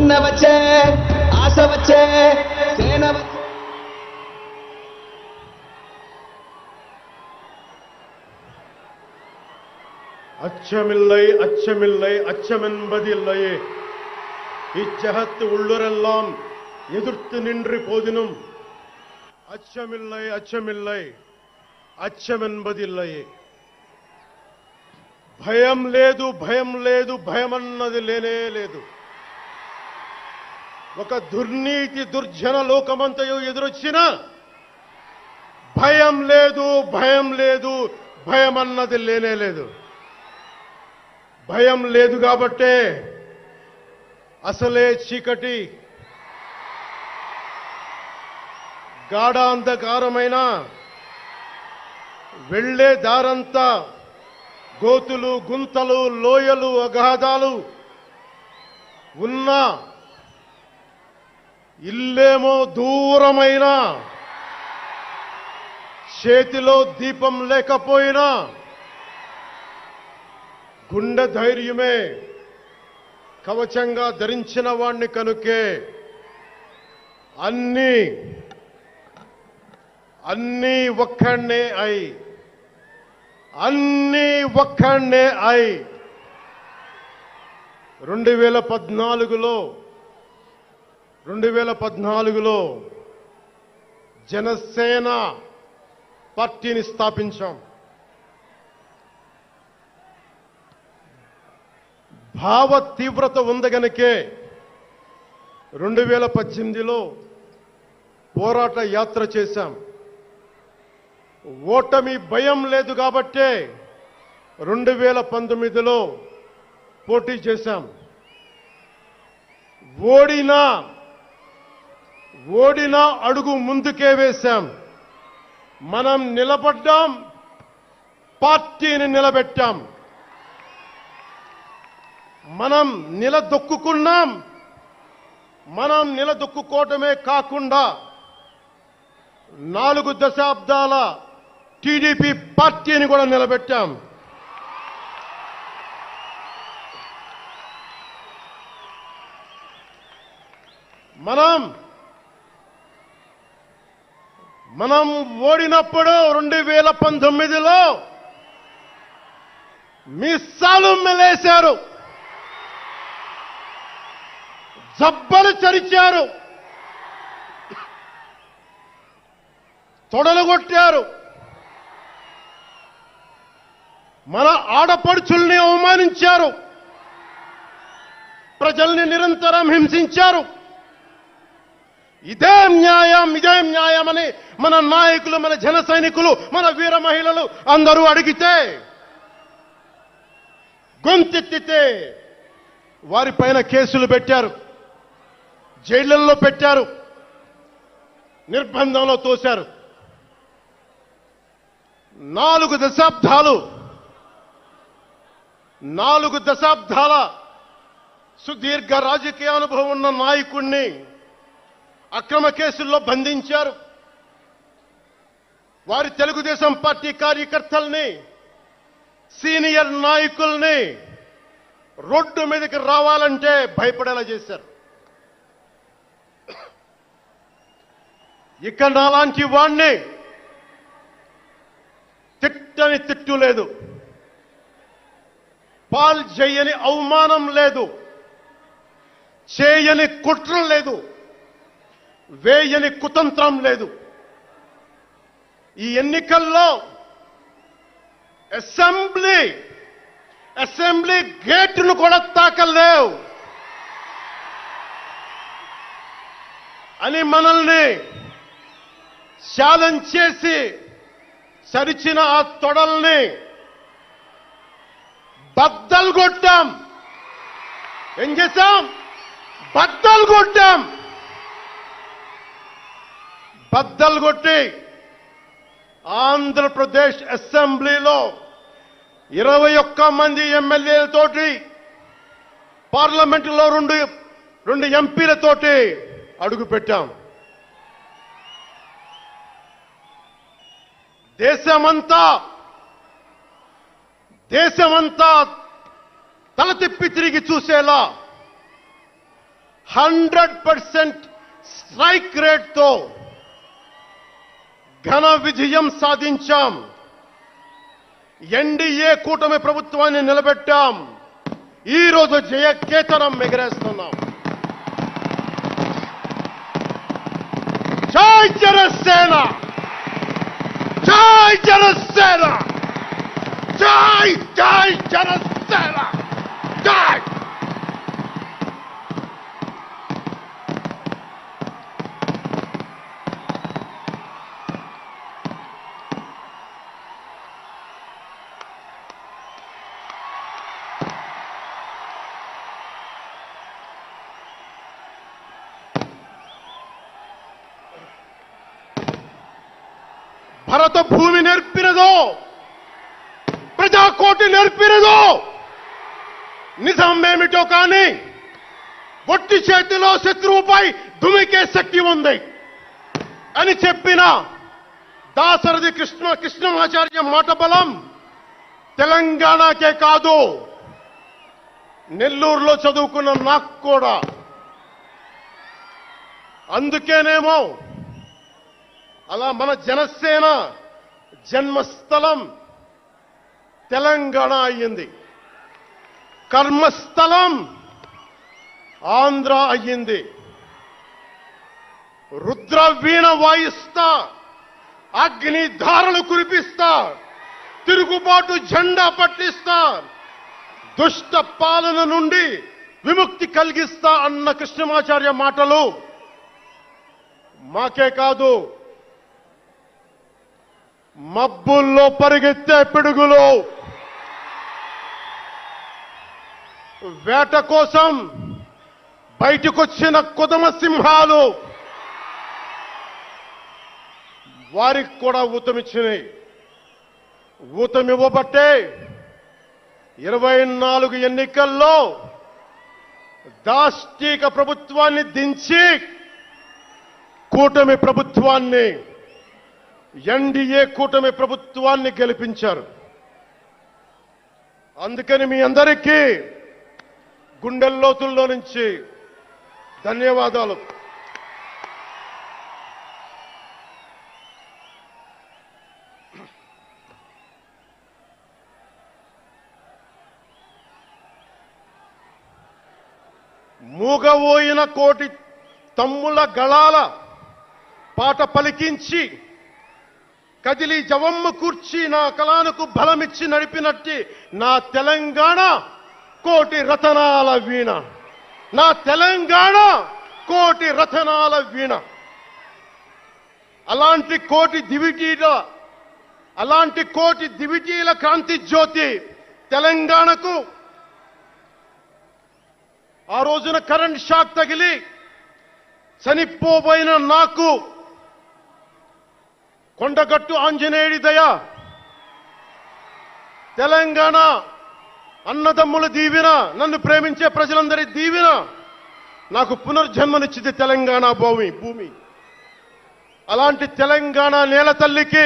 అన్న వచ్చే ఆశ వచ్చే సేన వచ్చే. அச்சமில்லை அச்சமில்லை அச்சமென்பதில்லையே, இச்சகத்து உள்ளுரெல்லாம் எதிர்த்து நின்று போதினும் அச்சமில்லை அச்சமில்லை అచ్చమెన్బదిల్లయే. భయం లేదు భయం లేదు భయమన్నది లేనే లేదు. ఒక దుర్నీతి దుర్జన లోకమంతయు ఎదురొచ్చినా భయం లేదు భయం లేదు భయమన్నది లేనే లేదు. భయం లేదు కాబట్టే అసలే చీకటి గాఢ అంధకారమైన వెళ్లే దారంతా గోతులు గుంతలు లోయలు అగాధాలు ఉన్నా, ఇల్లేమో దూరమైన చేతిలో దీపం లేకపోయినా గుండె ధైర్యమే కవచంగా ధరించిన వాణ్ణి కనుకే అన్నీ ఒక్కడే అయి 2014లో జనసేన పార్టీని స్థాపించాం. భావ తీవ్రత ఉంది గనుకే 2018లో పోరాట యాత్ర చేశాం. ఓటమి భయం లేదు కాబట్టే 2019లో పోటీ చేశాం. ఓడినా అడుగు ముందుకే వేశాం. మనం నిలబడ్డాం, పార్టీని నిలబెట్టాం. మనం నిలదొక్కుకున్నాం. మనం నిలదొక్కుకోవటమే కాకుండా 4 దశాబ్దాల టీడీపీ పార్టీని కూడా నిలబెట్టాం. మనం ఓడినప్పుడు 2019లో మీసాలు మెలేశారు, జబ్బలు చరిచారు, తొడలు కొట్టారు, మన ఆడపడుచుల్ని అవమానించారు, ప్రజల్ని నిరంతరం హింసించారు. ఇదే న్యాయమని మన నాయకులు, మన జన సైనికులు, మన వీర మహిళలు అందరూ అడిగితే, గొంతెత్తితే వారిపైన కేసులు పెట్టారు, జైళ్లలో పెట్టారు, నిర్బంధంలో తోశారు. 4 దశాబ్దాల సుదీర్ఘ రాజకీయ అనుభవం ఉన్న నాయకుణ్ణి అక్రమ కేసుల్లో బంధించారు. వారి తెలుగుదేశం పార్టీ కార్యకర్తల్ని, సీనియర్ నాయకుల్ని రోడ్డు మీదకి రావాలంటే భయపడేలా చేశారు. ఇక నాలాంటి వాణ్ణి తిట్టని తిట్టు లేదు, పాల్ చేయని అవమానం లేదు, చేయని కుట్ర లేదు, వేయని కుతంత్రం లేదు. ఈ ఎన్నికల్లో అసెంబ్లీ గేటును కూడా తాకలేవు అని మనల్ని ఛాలెంజ్ చేసి సరిచిన ఆ తొడల్ని బద్దలు కొట్టాం. ఏం చేశాం? బద్దలు కొట్టాం. బద్దలు కొట్టి ఆంధ్రప్రదేశ్ అసెంబ్లీలో 21 మంది ఎమ్మెల్యేలతోటి, పార్లమెంటులో 2 ఎంపీలతోటి అడుగు పెట్టాం. దేశమంతా తల తిప్పి తిరిగి చూసేలా 100% స్ట్రైక్ రేట్తో ఘన విజయం సాధించాం. ఎన్డీఏ కూటమి ప్రభుత్వాన్ని నిలబెట్టాం. ఈ రోజు జయకేతనం ఎగరేస్తున్నాం. జై జనసేన, జై జనసేన, జై జై జనసేన, జై. భరత భూమి నేర్పినదో, ప్రజాకోటి నేర్పినదో నిజమేమిటో కానీ ఒట్టి చేతిలో శత్రువుపై దుమికే శక్తి ఉంది అని చెప్పిన దాశరథి కృష్ణమాచార్య మాట బలం తెలంగాణకే కాదు, నెల్లూరులో చదువుకున్న నాకు కూడా. అందుకేనేమో అలా మన జనసేన జన్మస్థలం తెలంగాణ అయ్యింది, కర్మస్థలం ఆంధ్ర అయ్యింది. రుద్ర వీణ వాయిస్తా, అగ్ని ధారలు కురిపిస్తా, తిరుగుబాటు జెండా పట్టిస్తా, దుష్ట పాలన నుండి విముక్తి కలిగిస్తా అన్న కృష్ణమాచార్య మాటలు మాకే కాదు, మబ్బుల్లో పరిగెత్తే పిడుగులు, వేట కోసం బయటకొచ్చిన కొదమ సింహాలు వారికి కూడా ఊతమిచ్చినాయి. ఊతమివ్వబట్టే 24 ఎన్నికల్లో దాష్టీక ప్రభుత్వాన్ని దించి కూటమి ప్రభుత్వాన్ని, ఎన్డీఏ కూటమి ప్రభుత్వాన్ని గెలిపించారు. అందుకని మీ అందరికీ గుండెల్లోతుల్లో నుంచి ధన్యవాదాలు. మూగబోయిన కోటి తమ్ముల గళాల పాట పలికించి కదిలి జవమ్మ కూర్చి నా కళానికి బలమిచ్చి నడిపినట్టి నా తెలంగాణ కోటి రతనాల వీణ, నా తెలంగాణ కోటి రతనాల వీణ. అలాంటి కోటి దివిటీల క్రాంతి జ్యోతి తెలంగాణకు ఆ రోజున కరెంట్ షాక్ తగిలి చనిపోబోయిన నాకు కొండగట్టు ఆంజనేయుడి దయ, తెలంగాణ అన్నదమ్ముల దీవెన, నన్ను ప్రేమించే ప్రజలందరి దీవెన నాకు పునర్జన్మనిచ్చింది తెలంగాణ భూమి. అలాంటి తెలంగాణ నేల తల్లికి